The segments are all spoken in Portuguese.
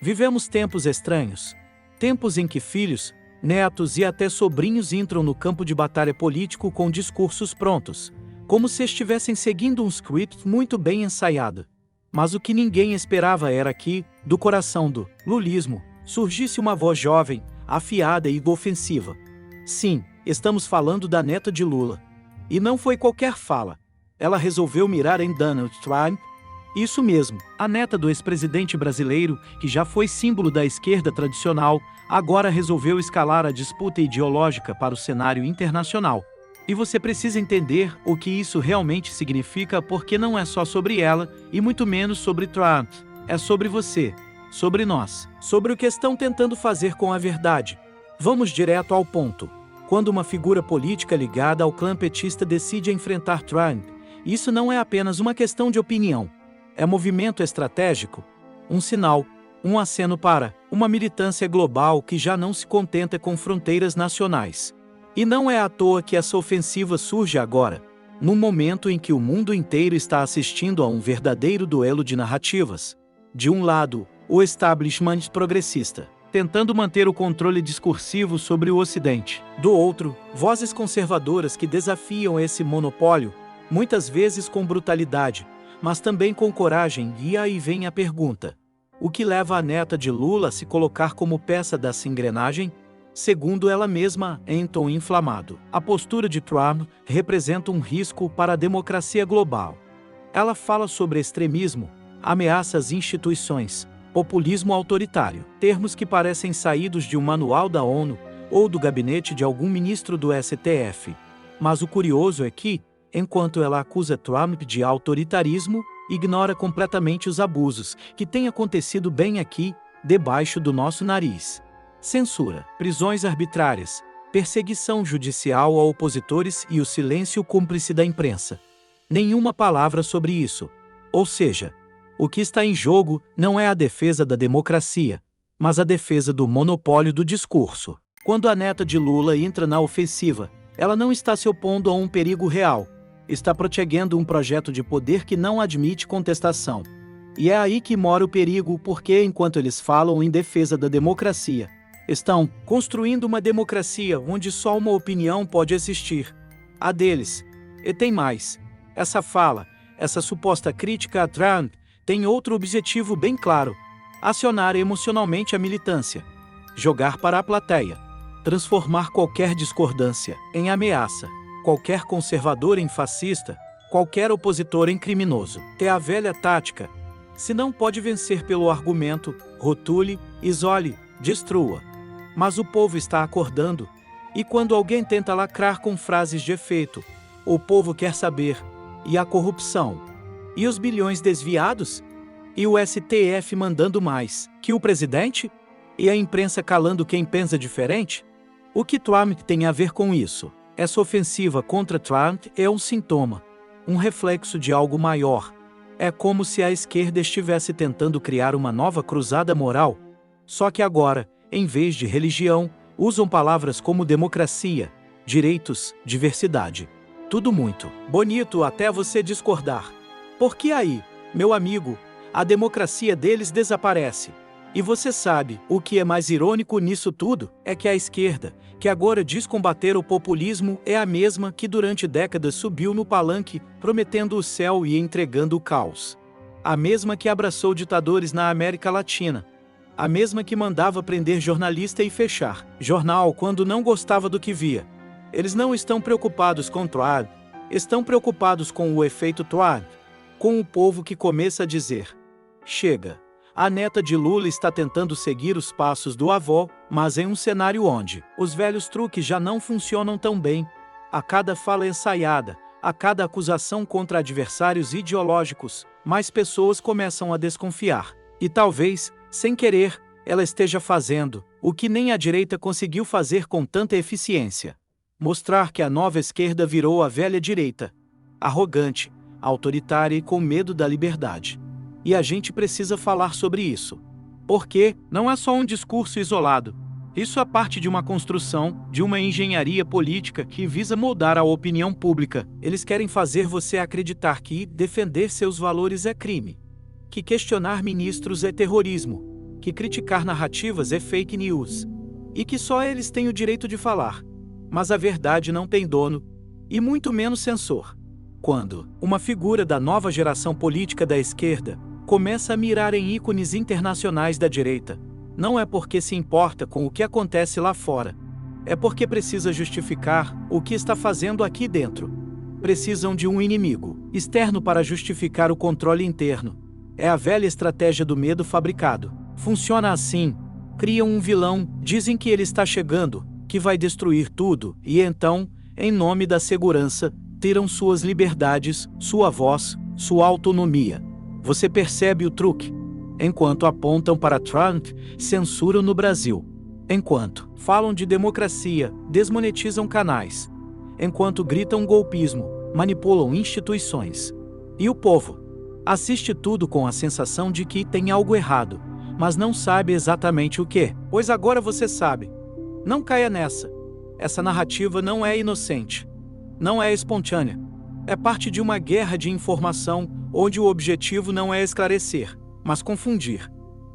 Vivemos tempos estranhos. Tempos em que filhos, netos e até sobrinhos entram no campo de batalha político com discursos prontos, como se estivessem seguindo um script muito bem ensaiado. Mas o que ninguém esperava era que, do coração do lulismo, surgisse uma voz jovem, afiada e ofensiva. Sim, estamos falando da neta de Lula. E não foi qualquer fala. Ela resolveu mirar em Donald Trump. Isso mesmo, a neta do ex-presidente brasileiro, que já foi símbolo da esquerda tradicional, agora resolveu escalar a disputa ideológica para o cenário internacional. E você precisa entender o que isso realmente significa, porque não é só sobre ela, e muito menos sobre Trump. É sobre você, sobre nós, sobre o que estão tentando fazer com a verdade. Vamos direto ao ponto. Quando uma figura política ligada ao clã petista decide enfrentar Trump, isso não é apenas uma questão de opinião. É movimento estratégico, um sinal, um aceno para uma militância global que já não se contenta com fronteiras nacionais. E não é à toa que essa ofensiva surge agora, num momento em que o mundo inteiro está assistindo a um verdadeiro duelo de narrativas. De um lado, o establishment progressista, tentando manter o controle discursivo sobre o Ocidente. Do outro, vozes conservadoras que desafiam esse monopólio, muitas vezes com brutalidade, mas também com coragem. E aí vem a pergunta: o que leva a neta de Lula a se colocar como peça dessa engrenagem? Segundo ela mesma, em tom inflamado, a postura de Trump representa um risco para a democracia global. Ela fala sobre extremismo, ameaças às instituições, populismo autoritário, termos que parecem saídos de um manual da ONU ou do gabinete de algum ministro do STF. Mas o curioso é que, enquanto ela acusa Trump de autoritarismo, ignora completamente os abusos que têm acontecido bem aqui, debaixo do nosso nariz. Censura, prisões arbitrárias, perseguição judicial a opositores e o silêncio cúmplice da imprensa. Nenhuma palavra sobre isso. Ou seja, o que está em jogo não é a defesa da democracia, mas a defesa do monopólio do discurso. Quando a neta de Lula entra na ofensiva, ela não está se opondo a um perigo real. Está protegendo um projeto de poder que não admite contestação. E é aí que mora o perigo, porque enquanto eles falam em defesa da democracia, estão construindo uma democracia onde só uma opinião pode existir, a deles. E tem mais. Essa fala, essa suposta crítica a Trump, tem outro objetivo bem claro: acionar emocionalmente a militância, jogar para a plateia, transformar qualquer discordância em ameaça, qualquer conservador em fascista, qualquer opositor em criminoso. É a velha tática: se não pode vencer pelo argumento, rotule, isole, destrua. Mas o povo está acordando, e quando alguém tenta lacrar com frases de efeito, o povo quer saber: e a corrupção? E os bilhões desviados? E o STF mandando mais que o presidente? E a imprensa calando quem pensa diferente? O que Trump tem a ver com isso? Essa ofensiva contra Trump é um sintoma, um reflexo de algo maior. É como se a esquerda estivesse tentando criar uma nova cruzada moral. Só que agora, em vez de religião, usam palavras como democracia, direitos, diversidade. Tudo muito bonito até você discordar. Porque aí, meu amigo, a democracia deles desaparece. E você sabe, o que é mais irônico nisso tudo é que a esquerda, que agora diz combater o populismo, é a mesma que durante décadas subiu no palanque, prometendo o céu e entregando o caos. A mesma que abraçou ditadores na América Latina. A mesma que mandava prender jornalista e fechar jornal quando não gostava do que via. Eles não estão preocupados com Trump, estão preocupados com o efeito Trump, com o povo que começa a dizer: chega. A neta de Lula está tentando seguir os passos do avô, mas em um cenário onde os velhos truques já não funcionam tão bem. A cada fala ensaiada, a cada acusação contra adversários ideológicos, mais pessoas começam a desconfiar. E talvez, sem querer, ela esteja fazendo o que nem a direita conseguiu fazer com tanta eficiência: mostrar que a nova esquerda virou a velha direita, arrogante, autoritária e com medo da liberdade. E a gente precisa falar sobre isso. Porque não é só um discurso isolado. Isso é parte de uma construção, de uma engenharia política que visa moldar a opinião pública. Eles querem fazer você acreditar que defender seus valores é crime, que questionar ministros é terrorismo, que criticar narrativas é fake news e que só eles têm o direito de falar. Mas a verdade não tem dono, e muito menos censor. Quando uma figura da nova geração política da esquerda começa a mirar em ícones internacionais da direita, não é porque se importa com o que acontece lá fora, é porque precisa justificar o que está fazendo aqui dentro. Precisam de um inimigo externo para justificar o controle interno. É a velha estratégia do medo fabricado. Funciona assim: criam um vilão, dizem que ele está chegando, que vai destruir tudo, e então, em nome da segurança, tiram suas liberdades, sua voz, sua autonomia. Você percebe o truque? Enquanto apontam para Trump, censuram no Brasil. Enquanto falam de democracia, desmonetizam canais. Enquanto gritam golpismo, manipulam instituições. E o povo assiste tudo com a sensação de que tem algo errado, mas não sabe exatamente o que. Pois agora você sabe. Não caia nessa. Essa narrativa não é inocente. Não é espontânea. É parte de uma guerra de informação, onde o objetivo não é esclarecer, mas confundir.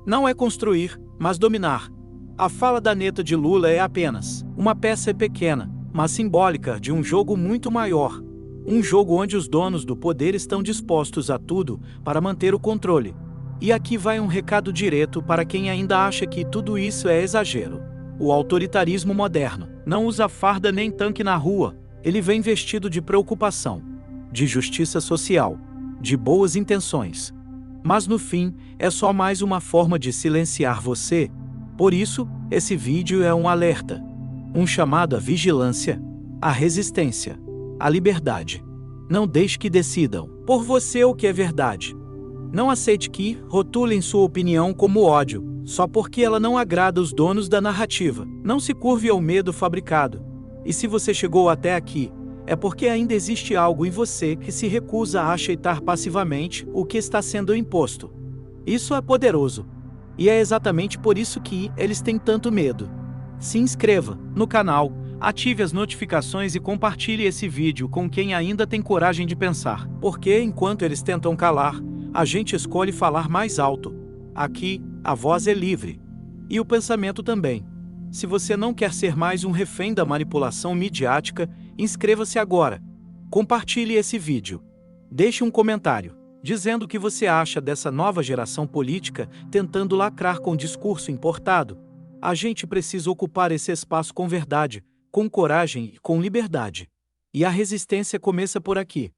Não é construir, mas dominar. A fala da neta de Lula é apenas uma peça pequena, mas simbólica de um jogo muito maior. Um jogo onde os donos do poder estão dispostos a tudo para manter o controle. E aqui vai um recado direto para quem ainda acha que tudo isso é exagero. O autoritarismo moderno não usa farda nem tanque na rua. Ele vem vestido de preocupação, de justiça social, de boas intenções. Mas no fim, é só mais uma forma de silenciar você. Por isso, esse vídeo é um alerta. Um chamado à vigilância, à resistência, à liberdade. Não deixe que decidam por você o que é verdade. Não aceite que rotulem sua opinião como ódio, só porque ela não agrada os donos da narrativa. Não se curve ao medo fabricado. E se você chegou até aqui, é porque ainda existe algo em você que se recusa a aceitar passivamente o que está sendo imposto. Isso é poderoso. E é exatamente por isso que eles têm tanto medo. Se inscreva no canal, ative as notificações e compartilhe esse vídeo com quem ainda tem coragem de pensar. Porque enquanto eles tentam calar, a gente escolhe falar mais alto. Aqui, a voz é livre. E o pensamento também. Se você não quer ser mais um refém da manipulação midiática, inscreva-se agora. Compartilhe esse vídeo. Deixe um comentário, dizendo o que você acha dessa nova geração política tentando lacrar com discurso importado. A gente precisa ocupar esse espaço com verdade, com coragem e com liberdade. E a resistência começa por aqui.